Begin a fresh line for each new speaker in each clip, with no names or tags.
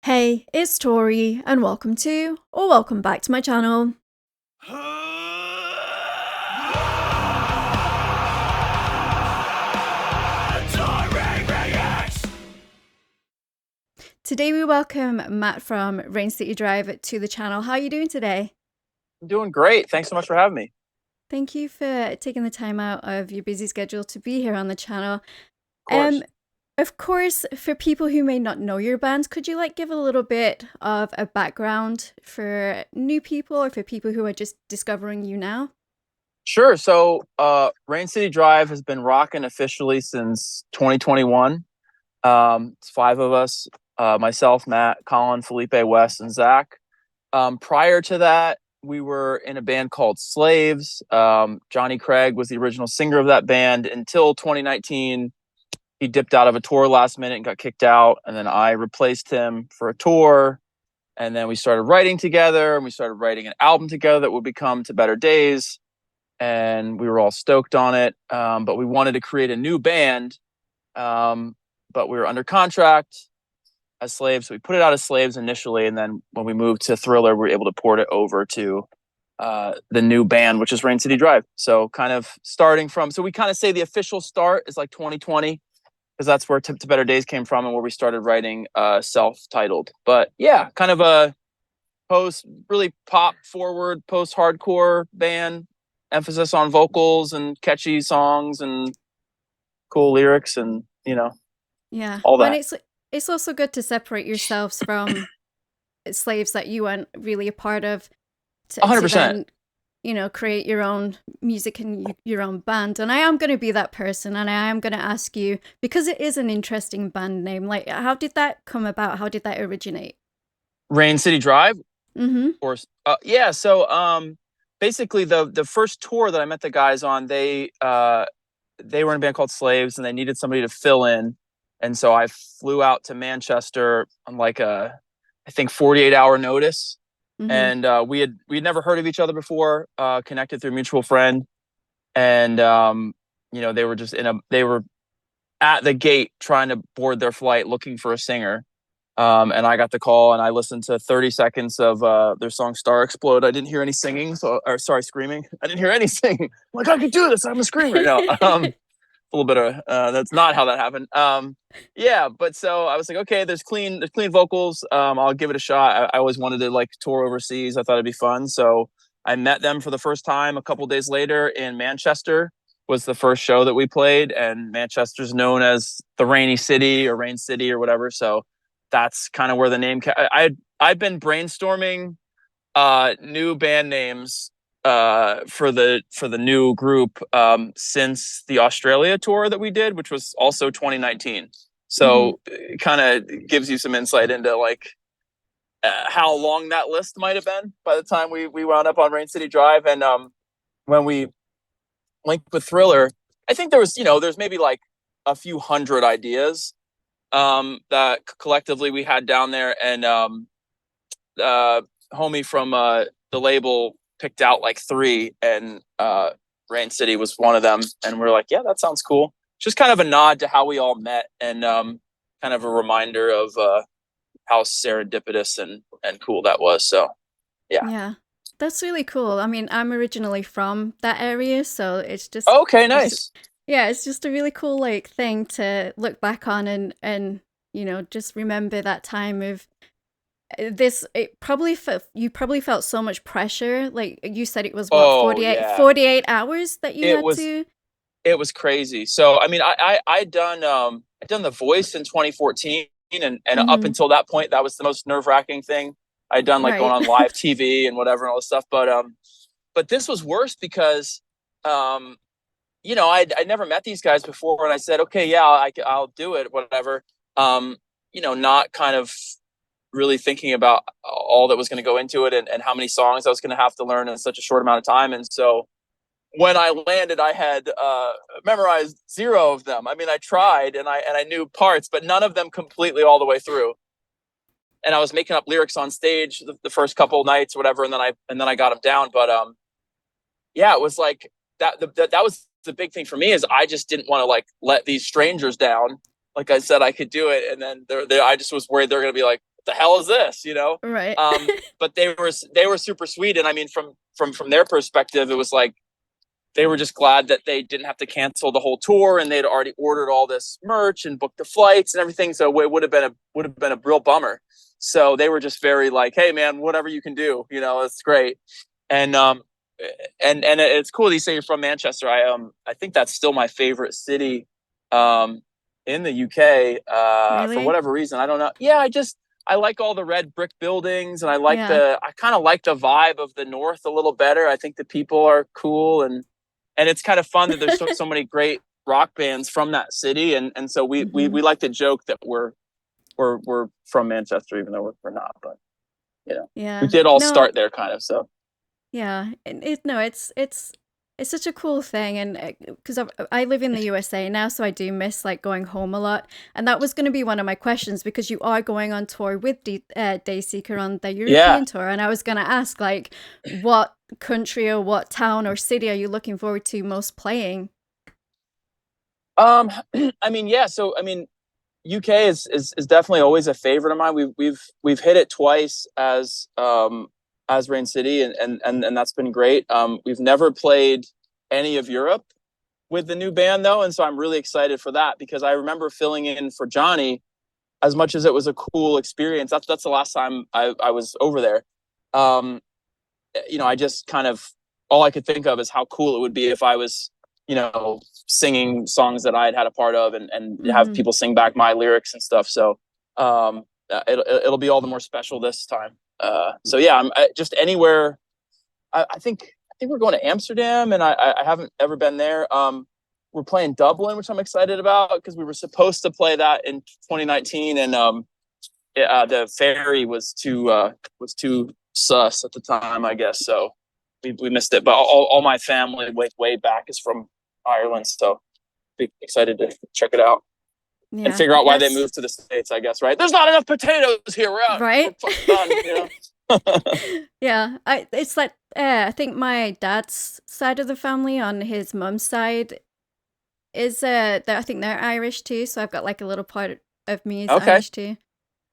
Hey, it's Tori, and welcome back to my channel. Today we welcome Matt from Rain City Drive to the channel. How are you doing today?
I'm doing great. Thanks so much for having me.
Thank you for taking the time out of your busy schedule to be here on the channel.
Of course.
Of course, for people who may not know your band, could you give a little bit of a background for new people or for people who are just discovering you now?
Sure. So, Rain City Drive has been rocking officially since 2021. It's five of us, myself, Matt, Colin, Felipe, Wes, and Zach. Prior to that, we were in a band called Slaves. Johnny Craig was the original singer of that band until 2019. He dipped out of a tour last minute and got kicked out. And then I replaced him for a tour. And then we started writing together, and we started writing an album together that would become To Better Days. And we were all stoked on it. But we wanted to create a new band. But we were under contract as Slaves. So we put it out as Slaves initially. And then when we moved to Thriller, we were able to port it over to the new band, which is Rain City Drive. So kind of starting from, so we kind of say the official start is like 2020. Because that's where To Better Days came from and where we started writing self-titled. But yeah, kind of a really pop-forward, post-hardcore band. Emphasis on vocals and catchy songs and cool lyrics and,
Yeah,
all
and
that.
it's also good to separate yourselves from slaves that you weren't really a part of to
100%.
then create your own music and your own band. And I am going to be that person, and I am going to ask you, because it is an interesting band name, like how did that come about? How did that originate?
Rain City Drive,
Mm-hmm.
of course. Yeah, so basically the first tour that I met the guys on, they were in a band called Slaves and they needed somebody to fill in. And so I flew out to Manchester on like I think 48-hour notice.
Mm-hmm.
And we'd never heard of each other before, connected through a mutual friend. And they were at the gate trying to board their flight looking for a singer. And I got the call and I listened to 30 seconds of their song Star Explode. I didn't hear any singing, screaming. I didn't hear any singing. I'm like, I could do this. I'm a screamer. No, a little bit of that's not how that happened. Yeah, but so I was like, okay, there's clean vocals. I'll give it a shot. I always wanted to tour overseas. I thought it'd be fun. So I met them for the first time a couple days later in Manchester. Was the first show that we played, and Manchester's known as the Rainy City or Rain City or whatever. So that's kind of where the name. I've been brainstorming new band names for the new group since the Australia tour that we did, which was also 2019.
Mm-hmm.
So it kind of gives you some insight into how long that list might have been by the time we wound up on Rain City Drive. And when we linked with Thriller, I think there's maybe like a few hundred ideas that collectively we had down there, and homie from the label picked out like three, and Rain City was one of them. And we're like, yeah, that sounds cool. Just kind of a nod to how we all met, and kind of a reminder of how serendipitous and cool that was. So, yeah.
Yeah, that's really cool. I mean, I'm originally from that area, so
Okay,
it's just,
nice.
yeah, it's just a really cool thing to look back on and just remember that time of this. It probably you probably felt so much pressure. Like you said, it was what,
Oh yeah,
48 hours that you
it
had
was
to.
it was crazy. So I mean, I'd done The Voice in 2014, and up
Mm-hmm.
until that point, that was the most nerve-wracking thing I'd done, like going
Right.
on live TV and whatever and all this stuff. But this was worse because I'd never met these guys before, and I said, okay, yeah, I'll do it, whatever. Not kind of really thinking about all that was going to go into it, and how many songs I was going to have to learn in such a short amount of time. And so when I landed, I had memorized zero of them. I mean, I tried and I knew parts, but none of them completely all the way through. And I was making up lyrics on stage the first couple of nights, or whatever, and then I got them down. But yeah, it was like that. That was the big thing for me, is I just didn't want to let these strangers down. Like I said, I could do it, and then I just was worried they're going to be like, the hell is this, you know?
Right.
But they were super sweet, and I mean, from their perspective, it was like they were just glad that they didn't have to cancel the whole tour, and they'd already ordered all this merch and booked the flights and everything. So it would have been a real bummer. So they were just very like, hey man, whatever you can do, you know, it's great. And and it's cool that you say you're from Manchester. I think that's still my favorite city in the UK for
Really?
whatever reason. I don't know. Yeah, I like all the red brick buildings, and
Yeah.
I kind of like the vibe of the north a little better. I think the people are cool, and it's kind of fun that there's so many great rock bands from that city, and so
Hmm.
we like to joke that we're from Manchester, even though we're not. But you know, we
Yeah.
did all
No,
start there, kind of. So
yeah. No, it's such a cool thing, and because I live in the USA now, so I do miss like going home a lot. And that was going to be one of my questions because you are going on tour with Dayseeker on the
yeah.
European tour, and I was going to ask like, what country or what town or city are you looking forward to most playing?
Um, I mean, yeah. So I mean, UK is definitely always a favorite of mine. We've hit it twice as Rain City, and that's been great. We've never played any of Europe with the new band though, and so I'm really excited for that because I remember filling in for Johnny. As much as it was a cool experience, that's the last time I was over there. Um, you know, I just kind of all I could think of is how cool it would be if I was, you know, singing songs that I had a part of, and have
Hmm.
people sing back my lyrics and stuff. So it'll be all the more special this time. So yeah, just anywhere. I think we're going to Amsterdam, and I haven't ever been there. We're playing Dublin, which I'm excited about because we were supposed to play that in 2019, and the ferry was too sus at the time, I guess. So we missed it. But all my family way back is from Ireland, so be excited to check it out and
Yeah,
figure out why they
that's
moved to the States. I guess, right? There's not enough potatoes here. We're
right.
fucking done. You know.
Yeah, it's like I think my dad's side of the family on his mum's side is I think they're Irish too, so I've got like a little part of me is
Okay.
Irish too.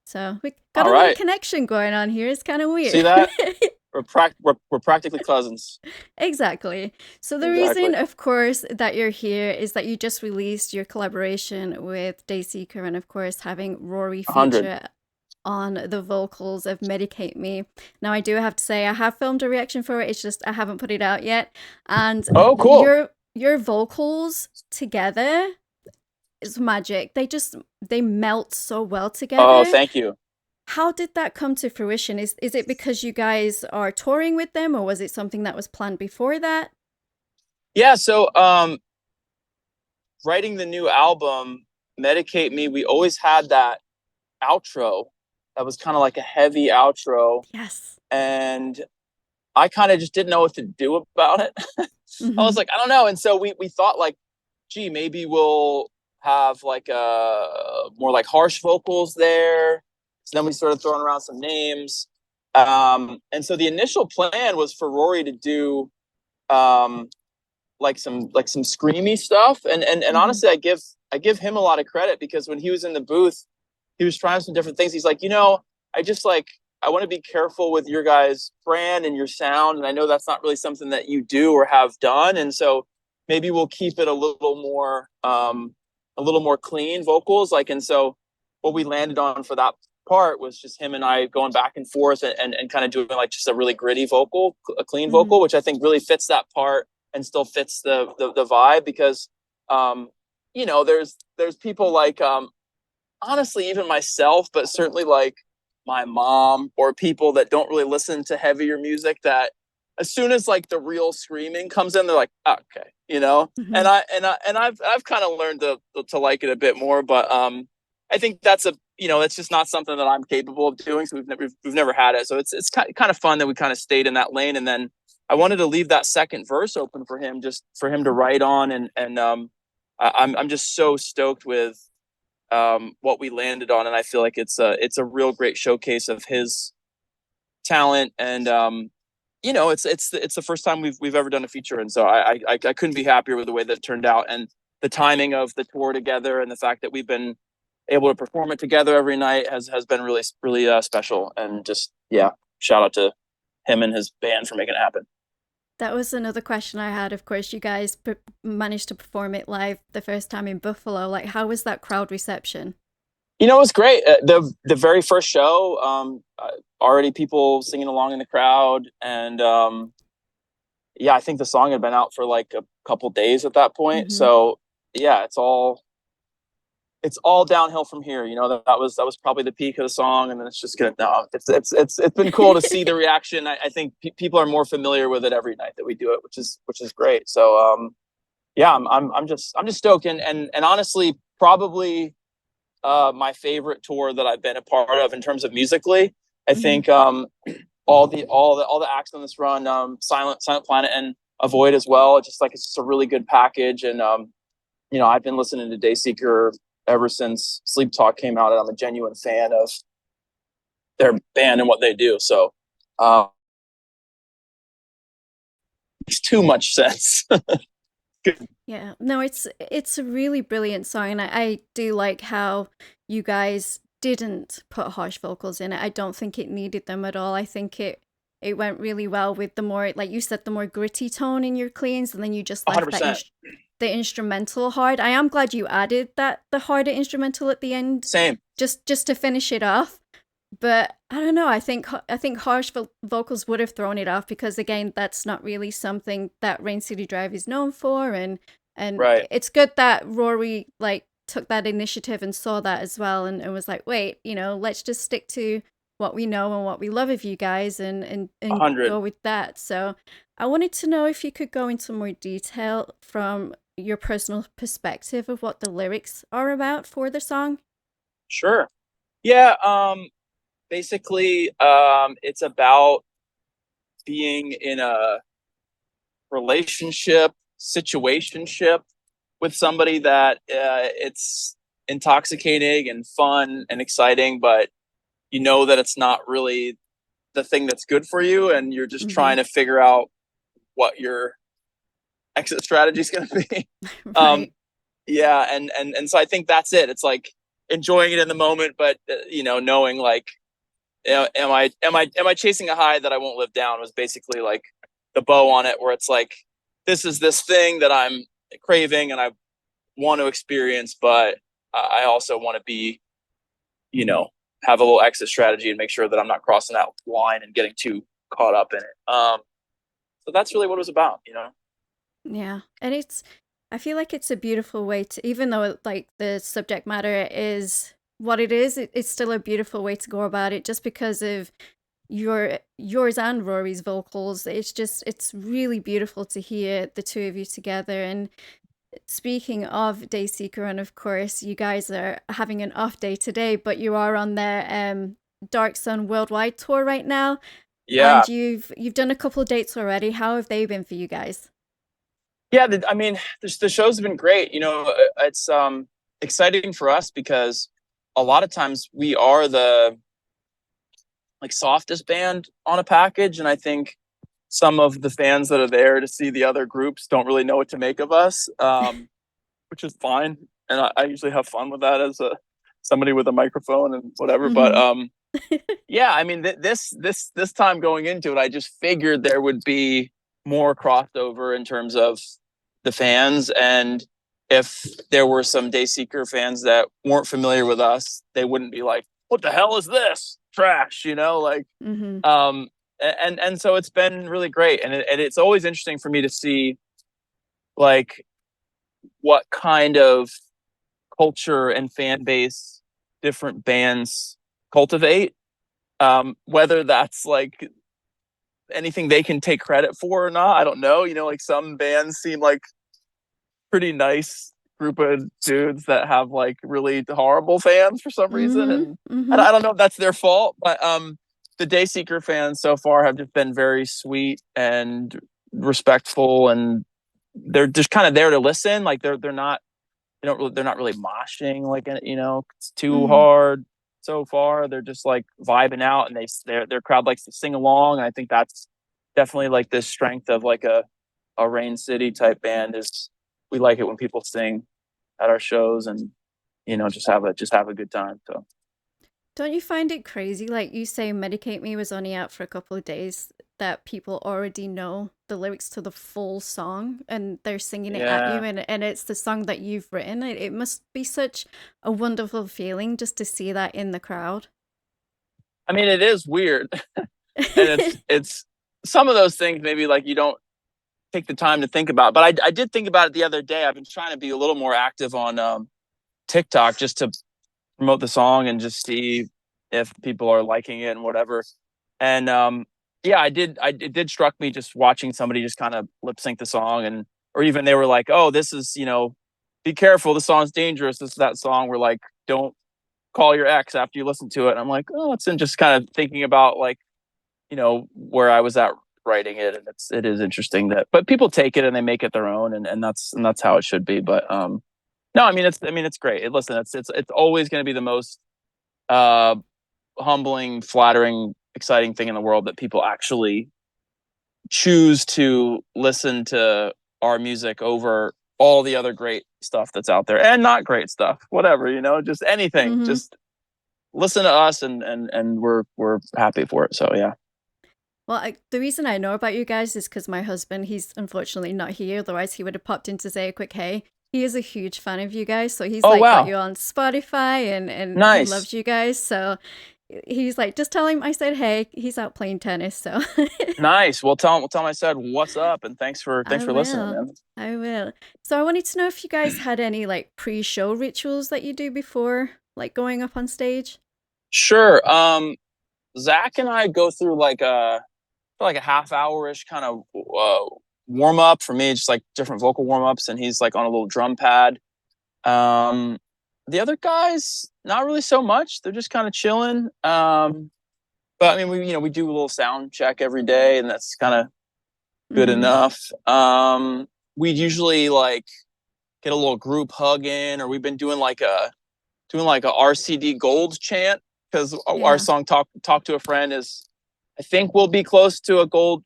So we got
All
a little
right.
connection going on here. It's kind of
See
weird.
that? We're practically cousins.
Exactly. So the reason,
Exactly.
of course, that you're here is that you just released your collaboration with Dayseeker, and of course having Rory
100.
feature on the vocals of Medicate Me. Now I do have to say I have filmed a reaction for it. It's just I haven't put it out yet. And
Oh, cool.
your vocals together is magic. They melt so well
Oh,
together.
thank you.
How did that come to fruition? Is it because you guys are touring with them, or was it something that was planned before that?
Yeah. So, writing the new album, Medicate Me, we always had that outro that was kind of like a heavy outro.
Yes.
And I kind of just didn't know what to do about it. I was
Mm-hmm.
like, I don't know. And so we thought like, gee, maybe we'll have like more like harsh vocals there. So then we started throwing around some names. And so the initial plan was for Rory to do um, like some screamy stuff. And
Mm-hmm.
honestly, I give him a lot of credit because when he was in the booth, he was trying some different things. He's like, I just like I want to be careful with your guys' brand and your sound, and I know that's not really something that you do or have done, and so maybe we'll keep it a little more clean vocals. Like, and so what we landed on for that part was just him and I going back and forth and kind of doing like just a really gritty vocal, a clean
Mm-hmm.
vocal, which I think really fits that part and still fits the vibe because there's people like honestly, even myself, but certainly like my mom or people that don't really listen to heavier music that as soon as like the real screaming comes in, they're like, oh, okay,
Mm-hmm.
and I've kind of learned to like it a bit more, but I think that's just not something that I'm capable of doing. So we've never had it. So it's kind of fun that we kind of stayed in that lane. And then I wanted to leave that second verse open for him, just for him to write on. And I'm just so stoked with what we landed on, and I feel like it's a real great showcase of his talent, and it's the first time we've ever done a feature, and so I couldn't be happier with the way that it turned out, and the timing of the tour together, and the fact that we've been able to perform it together every night has been really special. And just, yeah, shout out to him and his band for making it happen.
That was another question I had. Of course, you guys managed to perform it live the first time in Buffalo. Like, how was that crowd reception?
It was great. The very first show, already people singing along in the crowd, and yeah, I think the song had been out for like a couple days at that point.
Mm-hmm.
So yeah, it's all downhill from here. That was probably the peak of the song, and then it's just gonna no. It's been cool to see the reaction. I think people are more familiar with it every night that we do it, which is great. So yeah, I'm just stoked, and honestly, probably my favorite tour that I've been a part of in terms of musically. I
Mm-hmm.
think all the acts on this run, Silent Planet and Avoid as well. It's just a really good package, and I've been listening to Dayseeker ever since Sleep Talk came out, and I'm a genuine fan of their band and what they do. So it's too much sense.
Yeah, no, it's a really brilliant song, and I do like how you guys didn't put harsh vocals in it. I don't think it needed them at all. I think it went really well with the more, like you said, the more gritty tone in your cleans, and then you just left that
100%.
the instrumental hard. I am glad you added the harder instrumental at the end,
Same.
just to finish it off. But I don't know. I think harsh vocals would have thrown it off because again, that's not really something that Rain City Drive is known for, and
Right.
it's good that Rory like took that initiative and saw that as well, and was like, wait, let's just stick to what we know and what we love of you guys, and
100.
go with that. So I wanted to know if you could go into more detail from your personal perspective of what the lyrics are about for the song.
Sure. Yeah. Basically, it's about being in a relationship situationship with somebody that it's intoxicating and fun and exciting, but you know that it's not really the thing that's good for you, and you're just
Mm-hmm.
trying to figure out what your exit strategy is going to be. um,
Right.
yeah, and so I think that's it. It's like enjoying it in the moment, but knowing like, am I chasing a high that I won't live down, was basically like the bow on it, where it's like, this is this thing that I'm craving and I want to experience, but I also want to be, you know, have a little exit strategy and make sure that I'm not crossing that line and getting too caught up in it. So that's really what it was about.
Yeah. And I feel like it's a beautiful way to, even though like the subject matter is what it is, it's still a beautiful way to go about it just because of yours and Rory's vocals. It's really beautiful to hear the two of you together. And speaking of Dayseeker, and of course, you guys are having an off day today, but you are on their Dark Sun Worldwide tour right now,
Yeah.
and you've done a couple of dates already. How have they been for you guys?
Yeah. I mean, the show's been great. It's exciting for us because a lot of times we are the like softest band on a package, and I think some of the fans that are there to see the other groups don't really know what to make of us, which is fine. And I usually have fun with that as somebody with a microphone and whatever. But
Mm-hmm.
yeah, I mean, this time going into it, I just figured there would be more crossover in terms of the fans, and if there were some Dayseeker fans that weren't familiar with us, they wouldn't be like, "What the hell is this trash?" Like,
Mm-hmm.
and so it's been really great, and it's always interesting for me to see like what kind of culture and fan base different bands cultivate, whether that's like anything they can take credit for or not, I don't know. Like some bands seem like pretty nice group of dudes that have like really horrible fans for some reason,
Mm-hmm.
and
Mm-hmm.
I don't know if that's their fault, but the Dayseeker fans so far have just been very sweet and respectful, and they're just kind of there to listen. Like they're not really moshing like, it's too
Mm-hmm.
hard so far. They're just like vibing out, and their crowd likes to sing along. And I think that's definitely like the strength of like a Rain City type band, is we like it when people sing at our shows, and just have a good time. So
Don't you find it crazy? Like you say, Medicate Me was only out for a couple of days, that people already know the lyrics to the full song and they're singing it at you,
yeah,
and it's the song that you've written. It must be such a wonderful feeling just to see that in the crowd.
I mean, it is weird, and it's some of those things maybe like you don't take the time to think about. But I did think about it the other day. I've been trying to be a little more active on TikTok just to promote the song and just see if people are liking it and whatever. And yeah, it did struck me just watching somebody just kind of lip sync the song, and or even they were like, "Oh, this is be careful. The song's dangerous. This is that song where like don't call your ex after you listen to it." And I'm like, "Oh, it's in just kind of thinking about like where I was at writing it, and it is interesting that but people take it and they make it their own, and that's how it should be. But no, it's great. Listen, it's always going to be the most uh humbling, flattering, exciting thing in the world that people actually choose to listen to our music over all the other great stuff that's out there and not great stuff, whatever, just anything.
Hmm.
Just listen to us, and we're happy for it. So yeah.
Well, the reason I know about you guys is because my husband, he's unfortunately not here. Otherwise, he would have popped in to say a quick hey. He is a huge fan of you guys. So he's
Oh
like got
wow.
you on Spotify, and he
Nice.
loves you guys. So he's like, just tell him I said hey. He's out playing tennis. So
Nice. Well, tell him I said what's up, and thanks
I
for listening,
will.
man.
I will. So I wanted to know if you guys had any like pre-show rituals that you do before like going up on stage.
Sure. Zach and I go through like a half hour ish kind of warm up for me, just like different vocal warm ups, and he's like on a little drum pad. Um, the other guys, not really so much. They're just kind of chilling. But I mean, we do a little sound check every day, and that's kind of good
Mm-hmm.
enough. We usually like get a little group hug in, or we've been doing like a RCD Gold chant because our
Yeah.
song talk to a friend is, I think we'll be close to a gold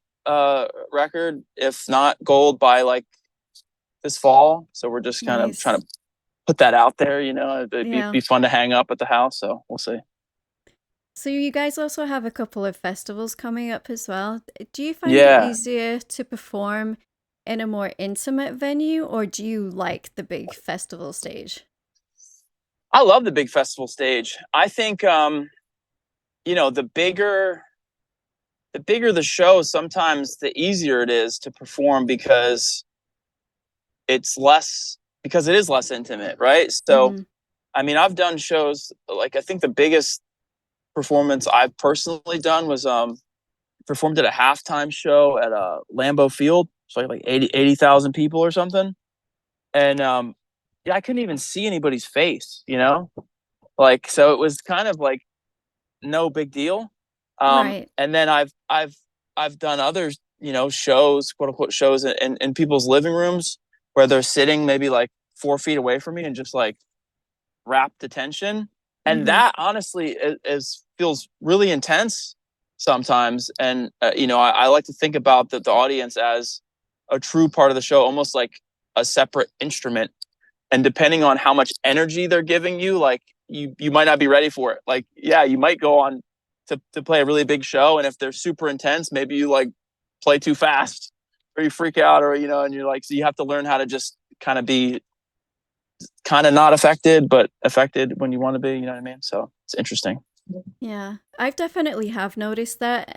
record, if not gold by like this fall. So we're just kind of trying
Nice.
to put that out there. It'd
Yeah.
be fun to hang up at the house. So we'll see.
So you guys also have a couple of festivals coming up as well. Do you find it
Yeah,
easier to perform in a more intimate venue, or do you like the big festival stage?
I love the big festival stage. I think the bigger the show, sometimes the easier it is to perform because it is less intimate, right? So
Mm-hmm.
I mean, I've done shows like I think the biggest performance I've personally done was performed at a halftime show at a Lambeau Field. So like 80,000 people or something. And yeah, I couldn't even see anybody's face. Like so it was kind of like no big deal.
Right.
And then I've done other, shows, quote unquote shows in people's living rooms where they're sitting maybe like 4 feet away from me and just like rapt attention, and
Mm-hmm.
that honestly is feels really intense sometimes. And I like to think about the audience as a true part of the show, almost like a separate instrument, and depending on how much energy they're giving you, like you might not be ready for it. Like yeah, you might go on to play a really big show, and if they're super intense, maybe you like play too fast or you freak out, or and you're like, so you have to learn how to just kind of be kind of not affected, but affected when you want to be. You know what I mean? So it's interesting.
Yeah. I've definitely have noticed that.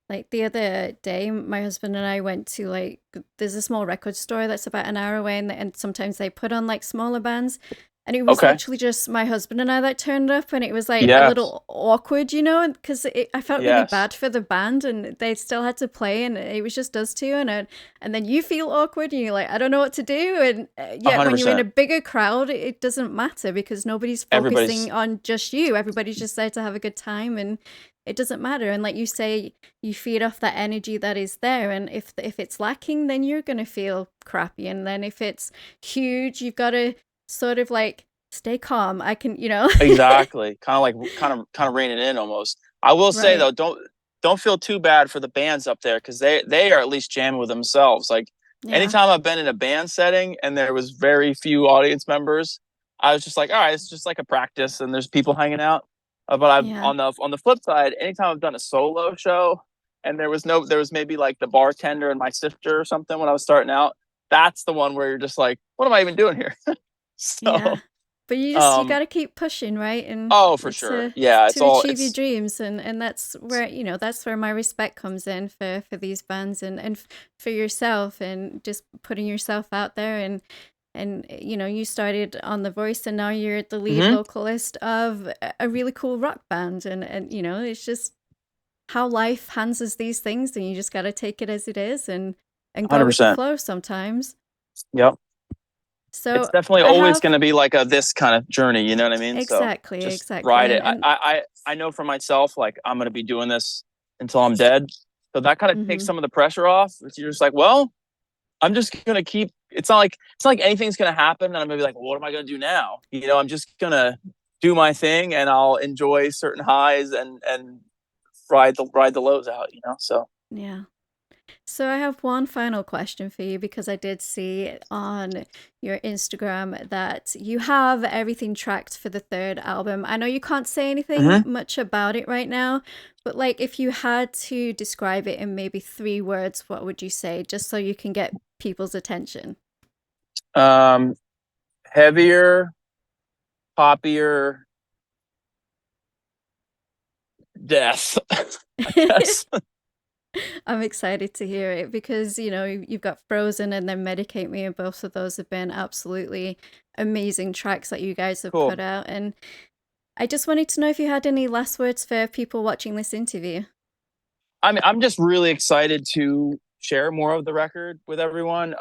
Like the other day, my husband and I went to like there's a small record store that's about an hour away, and sometimes they put on like smaller bands. And it was
Okay.
literally just my husband and I that turned up, and it was like a
Yes.
little awkward, because I felt really
Yes.
bad for the band, and they still had to play, and it was just us two, and then you feel awkward, and you're like, I don't know what to do, and
A
yet
hundred
when you're in a
percent.
bigger crowd, it doesn't matter because nobody's
Everybody's
focusing on just you. Everybody's just there to have a good time, and it doesn't matter. And like you say, you feed off that energy that is there, and if it's lacking, then you're gonna feel crappy, and then if it's huge, you've got to sort of like stay calm. I can.
exactly kind of reining in almost. I will say
Right.
though, don't feel too bad for the bands up there because they are at least jamming with themselves. Like
Yeah.
anytime I've been in a band setting and there was very few audience members, I was just like, all right, it's just like a practice, and there's people hanging out. But I've
Yeah.
on the flip side, anytime I've done a solo show, and there was maybe like the bartender and my sister or something when I was starting out. That's the one where you're just like, what am I even doing here?
Yeah.
So,
But you
um,
got to keep pushing, right? And
oh, for
it's
sure, yeah,
to achieve your dreams, and that's where, that's where my respect comes in for these bands, and for yourself, and just putting yourself out there, and you started on The Voice, and now you're the lead
mm-hmm,
vocalist of a really cool rock band, and it's just how life hands us these things, and you just got to take it as it is, and go with the
100%.
flow sometimes.
Yep. It's
So
definitely
I
always
have
going to be like a this kind of journey, you know what I mean? So just
exactly,
ride it.
and
I know for myself, like I'm going to be doing this until I'm dead. So that kind of takes
mhm.
some of the pressure off. You're just like, well, I'm just going to keep. It's not like anything's going to happen, and I'm going to be like, well, what am I going to do now? I'm just going to do my thing, and I'll enjoy certain highs and ride the lows out. So
Yeah. So I have one final question for you, because I did see on your Instagram that you have everything tracked for the third album. I know you can't say anything
mhm.
much about it right now, but like if you had to describe it in maybe 3 words, what would you say, just so you can get people's attention?
um, heavier, poppier, death, I guess.
I'm excited to hear it, because, you've got Frozen and then Medicate Me, and both of those have been absolutely amazing tracks that you guys have
Cool.
put out. And I just wanted to know if you had any last words for people watching this interview.
I'm just really excited to share more of the record with everyone.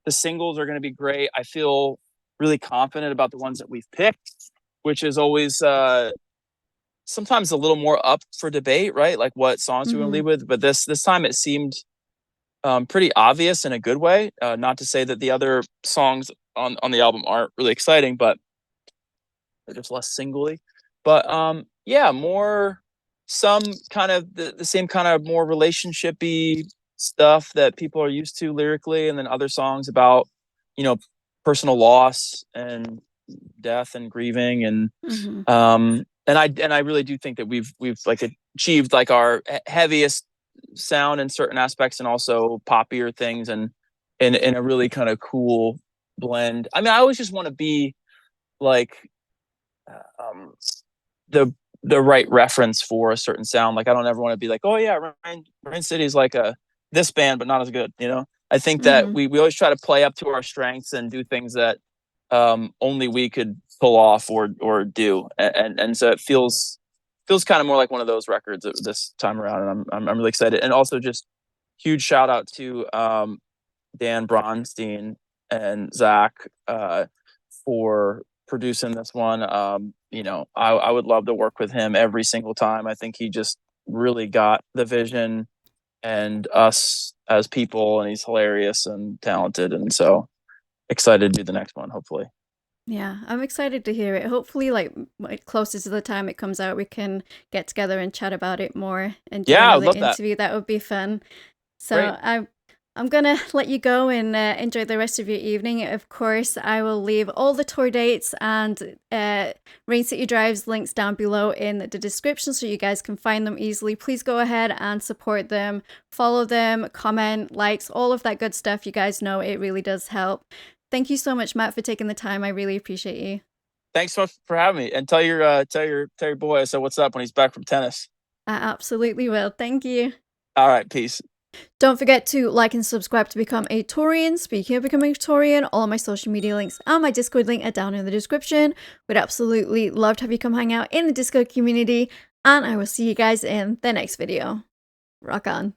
The singles are going to be great. I feel really confident about the ones that we've picked, which is always sometimes a little more up for debate, right? Like what songs we want to
Mm-hmm.
lead with. But this time it seemed pretty obvious in a good way. Not to say that the other songs on the album aren't really exciting, but they're just less singly. But yeah, more some kind of the same kind of more relationshipy stuff that people are used to lyrically, and then other songs about you know personal loss and death and grieving,
Mm-hmm.
and I really do think that we've like achieved like our heaviest sound in certain aspects, and also poppier things, and in a really kind of cool blend. I mean, I always just want to be like um, the the right reference for a certain sound. Like I don't ever want to be like, oh yeah, Rain City is like a this band, but not as good. I think that
Mm-hmm.
we always try to play up to our strengths and do things that only we could pull off or do, and so it feels kind of more like one of those records this time around, and I'm really excited. And also just huge shout out to Dan Bronstein and Zach for producing this one. I would love to work with him every single time. I think he just really got the vision and us as people, and he's hilarious and talented. And so excited to do the next one, hopefully.
Yeah, I'm excited to hear it. Hopefully, like closer to the time it comes out, we can get together and chat about it more and do
Yeah, I would
another
love that.
interview. That would be fun.
Great.
So I'm gonna let you go and enjoy the rest of your evening. Of course, I will leave all the tour dates and Rain City Drive's links down below in the description, so you guys can find them easily. Please go ahead and support them, follow them, comment, likes, all of that good stuff. You guys know it really does help. Thank you so much, Matt, for taking the time. I really appreciate you.
Thanks so much for having me, and tell your boy I said what's up when he's back from tennis.
I absolutely will. Thank you.
All right, peace.
Don't forget to like and subscribe to become a Taurian. Speaking of becoming a Taurian, all of my social media links and my Discord link are down in the description. We'd absolutely love to have you come hang out in the Discord community, and I will see you guys in the next video. Rock on.